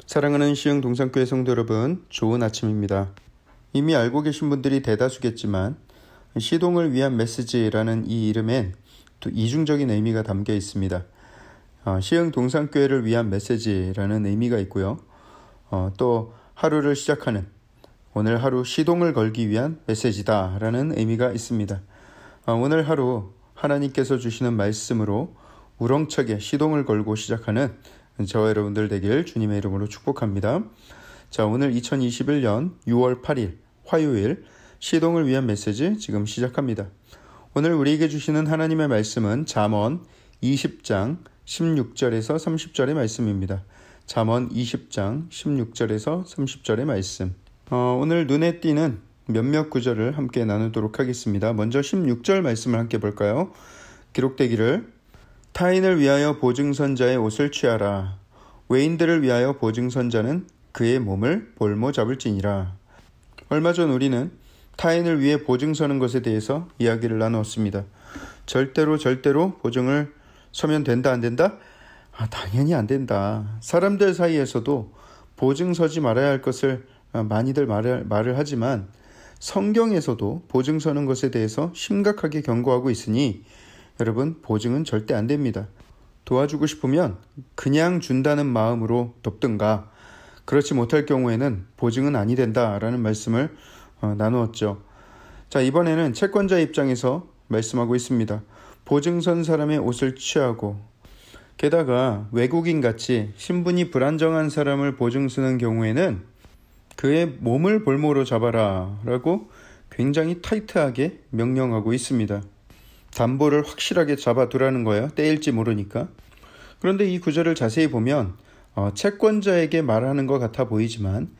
사랑하는 시흥 동산교회 성도 여러분, 좋은 아침입니다. 이미 알고 계신 분들이 대다수겠지만 시동을 위한 메시지라는 이 이름엔 또 이중적인 의미가 담겨 있습니다. 시흥 동산교회를 위한 메시지라는 의미가 있고요. 또 하루를 시작하는 오늘 하루 시동을 걸기 위한 메시지다라는 의미가 있습니다. 오늘 하루 하나님께서 주시는 말씀으로 우렁차게 시동을 걸고 시작하는 저와 여러분들 되길 주님의 이름으로 축복합니다. 자, 오늘 2021년 6월 8일 화요일 시동을 위한 메시지 지금 시작합니다. 오늘 우리에게 주시는 하나님의 말씀은 잠언 20장 16절에서 30절의 말씀입니다. 잠언 20장 16절에서 30절의 말씀. 오늘 눈에 띄는 몇몇 구절을 함께 나누도록 하겠습니다. 먼저 16절 말씀을 함께 볼까요? 기록되기를 타인을 위하여 보증선자의 옷을 취하라. 외인들을 위하여 보증선자는 그의 몸을 볼모 잡을지니라. 얼마 전 우리는 타인을 위해 보증서는 것에 대해서 이야기를 나누었습니다. 절대로 보증을 서면 된다 안 된다? 당연히 안 된다. 사람들 사이에서도 보증서지 말아야 할 것을 많이들 말을 하지만 성경에서도 보증서는 것에 대해서 심각하게 경고하고 있으니 여러분, 보증은 절대 안 됩니다. 도와주고 싶으면 그냥 준다는 마음으로 돕든가, 그렇지 못할 경우에는 보증은 아니 된다라는 말씀을 나누었죠. 자, 이번에는 채권자 입장에서 말씀하고 있습니다. 보증선 사람의 옷을 취하고, 게다가 외국인같이 신분이 불안정한 사람을 보증 쓰는 경우에는 그의 몸을 볼모로 잡아라 라고 굉장히 타이트하게 명령하고 있습니다. 담보를 확실하게 잡아두라는 거예요. 떼일지 모르니까. 그런데 이 구절을 자세히 보면 채권자에게 말하는 것 같아 보이지만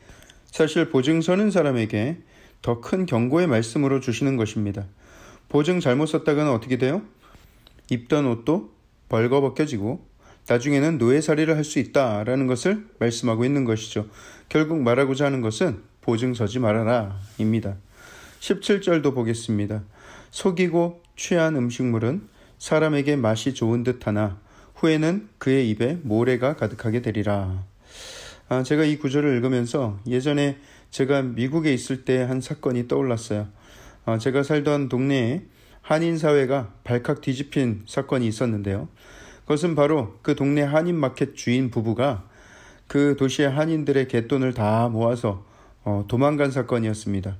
사실 보증 서는 사람에게 더 큰 경고의 말씀으로 주시는 것입니다. 보증 잘못 썼다가는 어떻게 돼요? 입던 옷도 벌거벗겨지고 나중에는 노예살이를 할 수 있다라는 것을 말씀하고 있는 것이죠. 결국 말하고자 하는 것은 보증 서지 말아라 입니다. 17절도 보겠습니다. 속이고 취한 음식물은 사람에게 맛이 좋은 듯하나 후에는 그의 입에 모래가 가득하게 되리라. 제가 이 구절을 읽으면서 예전에 제가 미국에 있을 때 한 사건이 떠올랐어요. 제가 살던 동네에 한인사회가 발칵 뒤집힌 사건이 있었는데요. 그것은 바로 그 동네 한인마켓 주인 부부가 그 도시의 한인들의 갯돈을 다 모아서 도망간 사건이었습니다.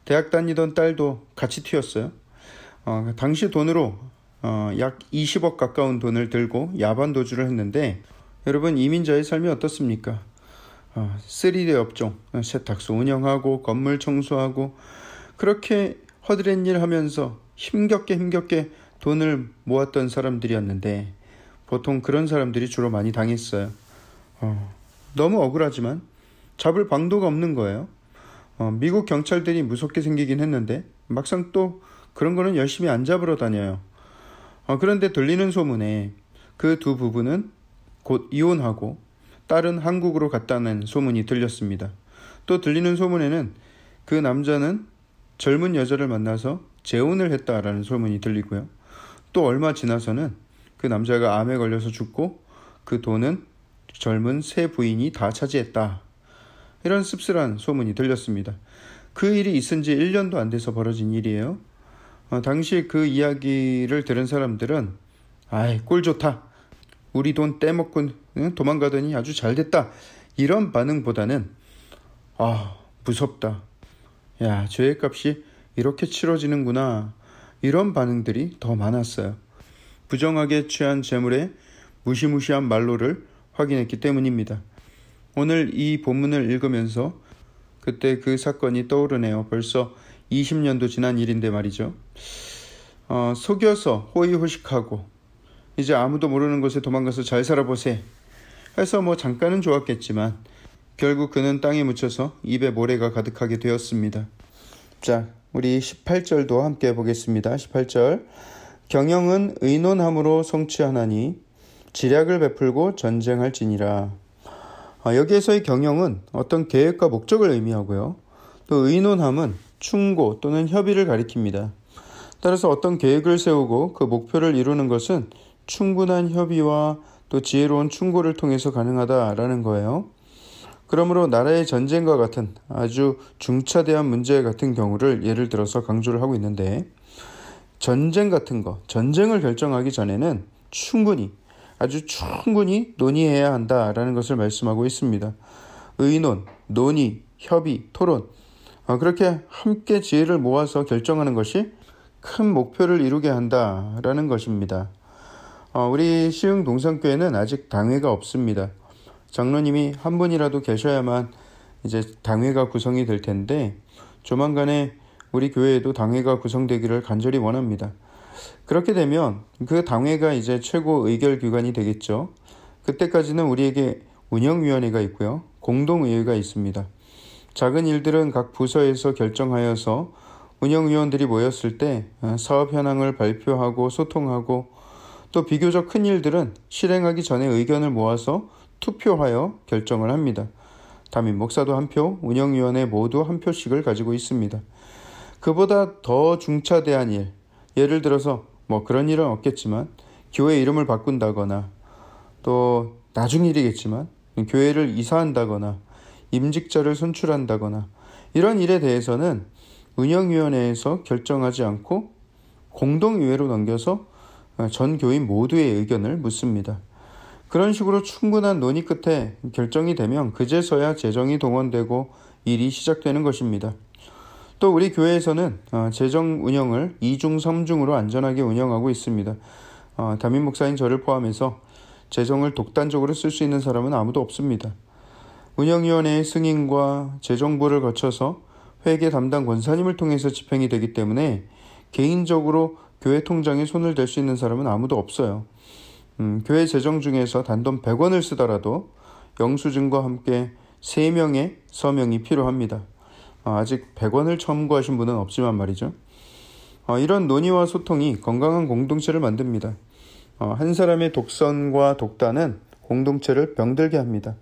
대학 다니던 딸도 같이 튀었어요. 당시 돈으로 약 20억 가까운 돈을 들고 야반 도주를 했는데 여러분, 이민자의 삶이 어떻습니까? 3D 업종, 세탁소 운영하고 건물 청소하고 그렇게 허드렛 일 하면서 힘겹게 돈을 모았던 사람들이었는데 보통 그런 사람들이 주로 많이 당했어요. 너무 억울하지만 잡을 방도가 없는 거예요. 미국 경찰들이 무섭게 생기긴 했는데 막상 또 그런 거는 열심히 안 잡으러 다녀요. 그런데 들리는 소문에 그 두 부부는 곧 이혼하고 딸은 한국으로 갔다는 소문이 들렸습니다. 또 들리는 소문에는 그 남자는 젊은 여자를 만나서 재혼을 했다라는 소문이 들리고요. 또 얼마 지나서는 그 남자가 암에 걸려서 죽고 그 돈은 젊은 새 부인이 다 차지했다. 이런 씁쓸한 소문이 들렸습니다. 그 일이 있은 지 1년도 안 돼서 벌어진 일이에요. 당시 그 이야기를 들은 사람들은 꼴 좋다. 우리 돈 떼먹고 도망가더니 아주 잘됐다. 이런 반응보다는 무섭다. 야, 죄값이 이렇게 치러지는구나. 이런 반응들이 더 많았어요. 부정하게 취한 재물의 무시무시한 말로를 확인했기 때문입니다. 오늘 이 본문을 읽으면서 그때 그 사건이 떠오르네요. 벌써 20년도 지난 일인데 말이죠. 속여서 호의호식하고 이제 아무도 모르는 곳에 도망가서 잘 살아보세 해서 잠깐은 좋았겠지만 결국 그는 땅에 묻혀서 입에 모래가 가득하게 되었습니다. 자, 우리 18절도 함께 보겠습니다. 18절. 경영은 의논함으로 성취하나니 지략을 베풀고 전쟁할지니라. 여기에서의 경영은 어떤 계획과 목적을 의미하고요. 또 의논함은 충고 또는 협의를 가리킵니다. 따라서 어떤 계획을 세우고 그 목표를 이루는 것은 충분한 협의와 또 지혜로운 충고를 통해서 가능하다라는 거예요. 그러므로 나라의 전쟁과 같은 아주 중차대한 문제 같은 경우를 예를 들어서 강조를 하고 있는데, 전쟁 같은 거, 전쟁을 결정하기 전에는 아주 충분히 논의해야 한다라는 것을 말씀하고 있습니다. 의논, 논의, 협의, 토론, 그렇게 함께 지혜를 모아서 결정하는 것이 큰 목표를 이루게 한다라는 것입니다. 우리 시흥 동산교회는 아직 당회가 없습니다. 장로님이 한 분이라도 계셔야만 이제 당회가 구성이 될 텐데, 조만간에 우리 교회에도 당회가 구성되기를 간절히 원합니다. 그렇게 되면 그 당회가 이제 최고 의결기관이 되겠죠. 그때까지는 우리에게 운영위원회가 있고요, 공동의회가 있습니다. 작은 일들은 각 부서에서 결정하여서 운영위원들이 모였을 때 사업 현황을 발표하고 소통하고, 또 비교적 큰 일들은 실행하기 전에 의견을 모아서 투표하여 결정을 합니다. 담임 목사도 한 표, 운영위원회 모두 한 표씩을 가지고 있습니다. 그보다 더 중차대한 일, 예를 들어서 그런 일은 없겠지만 교회 이름을 바꾼다거나, 또 나중 일이겠지만 교회를 이사한다거나 임직자를 선출한다거나, 이런 일에 대해서는 운영위원회에서 결정하지 않고 공동의회로 넘겨서 전 교인 모두의 의견을 묻습니다. 그런 식으로 충분한 논의 끝에 결정이 되면 그제서야 재정이 동원되고 일이 시작되는 것입니다. 또 우리 교회에서는 재정 운영을 2중 3중으로 안전하게 운영하고 있습니다. 담임 목사인 저를 포함해서 재정을 독단적으로 쓸 수 있는 사람은 아무도 없습니다. 운영위원회의 승인과 재정부를 거쳐서 회계 담당 권사님을 통해서 집행이 되기 때문에 개인적으로 교회 통장에 손을 댈 수 있는 사람은 아무도 없어요. 교회 재정 중에서 단돈 100원을 쓰더라도 영수증과 함께 3명의 서명이 필요합니다. 아직 100원을 첨부하신 분은 없지만 말이죠. 이런 논의와 소통이 건강한 공동체를 만듭니다. 한 사람의 독선과 독단은 공동체를 병들게 합니다.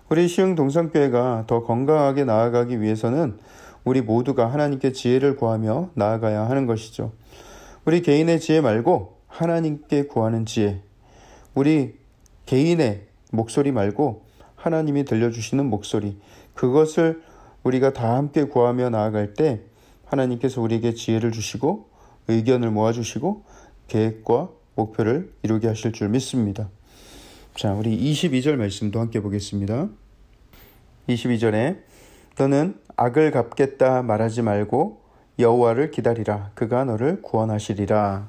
우리 시흥 동산교회가 더 건강하게 나아가기 위해서는 우리 모두가 하나님께 지혜를 구하며 나아가야 하는 것이죠. 우리 개인의 지혜 말고 하나님께 구하는 지혜, 우리 개인의 목소리 말고 하나님이 들려주시는 목소리, 그것을 우리가 다 함께 구하며 나아갈 때 하나님께서 우리에게 지혜를 주시고 의견을 모아주시고 계획과 목표를 이루게 하실 줄 믿습니다. 자, 우리 22절 말씀도 함께 보겠습니다. 22절에 너는 악을 갚겠다 말하지 말고 여호와를 기다리라. 그가 너를 구원하시리라.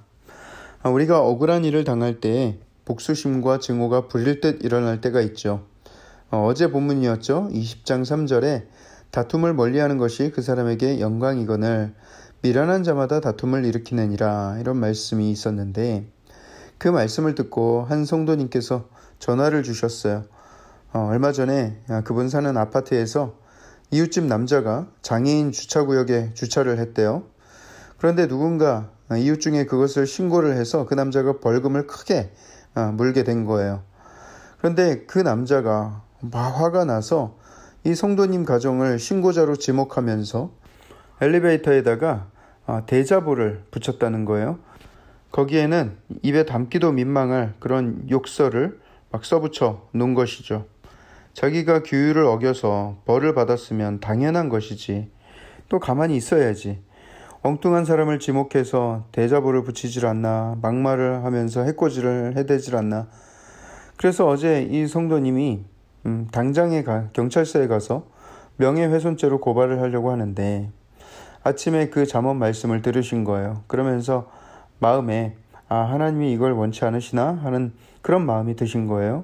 우리가 억울한 일을 당할 때 복수심과 증오가 부릴 듯 일어날 때가 있죠. 어제 본문이었죠. 20장 3절에 다툼을 멀리하는 것이 그 사람에게 영광이거늘 미련한 자마다 다툼을 일으키느니라, 이런 말씀이 있었는데, 그 말씀을 듣고 한 성도님께서 전화를 주셨어요. 얼마 전에 그분 사는 아파트에서 이웃집 남자가 장애인 주차구역에 주차를 했대요. 그런데 누군가 이웃 중에 그것을 신고를 해서 그 남자가 벌금을 크게 물게 된 거예요. 그런데 그 남자가 막 화가 나서 이 성도님 가정을 신고자로 지목하면서 엘리베이터에다가 대자보를 붙였다는 거예요. 거기에는 입에 담기도 민망할 그런 욕설을 막 써붙여 놓은 것이죠. 자기가 규율을 어겨서 벌을 받았으면 당연한 것이지, 또 가만히 있어야지. 엉뚱한 사람을 지목해서 대자보를 붙이질 않나, 막말을 하면서 해코지를 해대질 않나. 그래서 어제 이 성도님이 당장에 경찰서에 가서 명예훼손죄로 고발을 하려고 하는데, 아침에 그 잠언 말씀을 들으신 거예요. 그러면서 마음에 하나님이 이걸 원치 않으시나 하는 그런 마음이 드신 거예요.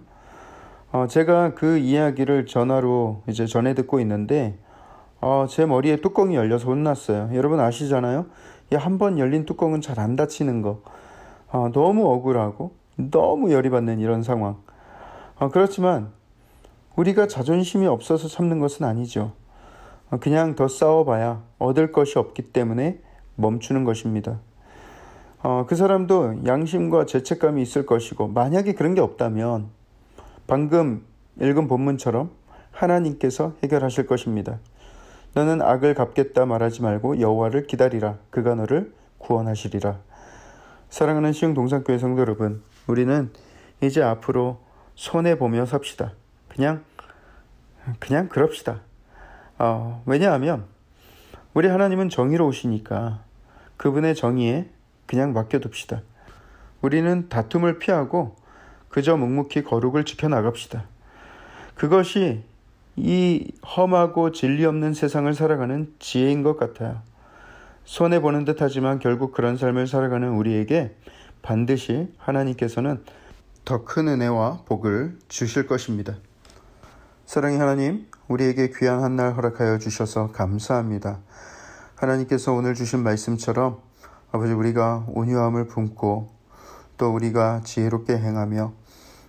제가 그 이야기를 전화로 이제 전해 듣고 있는데 제 머리에 뚜껑이 열려서 혼났어요. 여러분 아시잖아요. 한 번 열린 뚜껑은 잘 안 닫히는 거. 너무 억울하고 너무 열이 받는 이런 상황. 그렇지만 우리가 자존심이 없어서 참는 것은 아니죠. 그냥 더 싸워봐야 얻을 것이 없기 때문에 멈추는 것입니다. 그 사람도 양심과 죄책감이 있을 것이고, 만약에 그런 게 없다면 방금 읽은 본문처럼 하나님께서 해결하실 것입니다. 너는 악을 갚겠다 말하지 말고 여호와를 기다리라. 그가 너를 구원하시리라. 사랑하는 시흥 동산교회 성도 여러분, 우리는 이제 앞으로 손해보며 삽시다. 그냥 그냥 그럽시다. 왜냐하면 우리 하나님은 정의로우시니까 그분의 정의에 그냥 맡겨둡시다. 우리는 다툼을 피하고 그저 묵묵히 거룩을 지켜나갑시다. 그것이 이 험하고 진리 없는 세상을 살아가는 지혜인 것 같아요. 손해보는 듯 하지만 결국 그런 삶을 살아가는 우리에게 반드시 하나님께서는 더 큰 은혜와 복을 주실 것입니다. 사랑의 하나님, 우리에게 귀한 한 날 허락하여 주셔서 감사합니다. 하나님께서 오늘 주신 말씀처럼 아버지 우리가 온유함을 품고 또 우리가 지혜롭게 행하며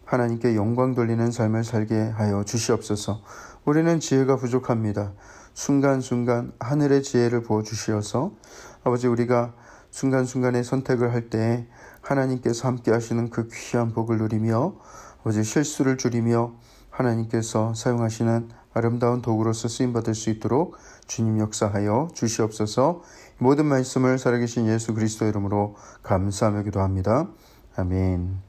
하나님께 영광 돌리는 삶을 살게 하여 주시옵소서. 우리는 지혜가 부족합니다. 순간순간 하늘의 지혜를 부어주시어서 아버지 우리가 순간순간의 선택을 할 때에 하나님께서 함께 하시는 그 귀한 복을 누리며 아버지 실수를 줄이며 하나님께서 사용하시는 아름다운 도구로서 쓰임받을 수 있도록 주님 역사하여 주시옵소서. 모든 말씀을 살아계신 예수 그리스도의 이름으로 감사하며 기도합니다. 아멘.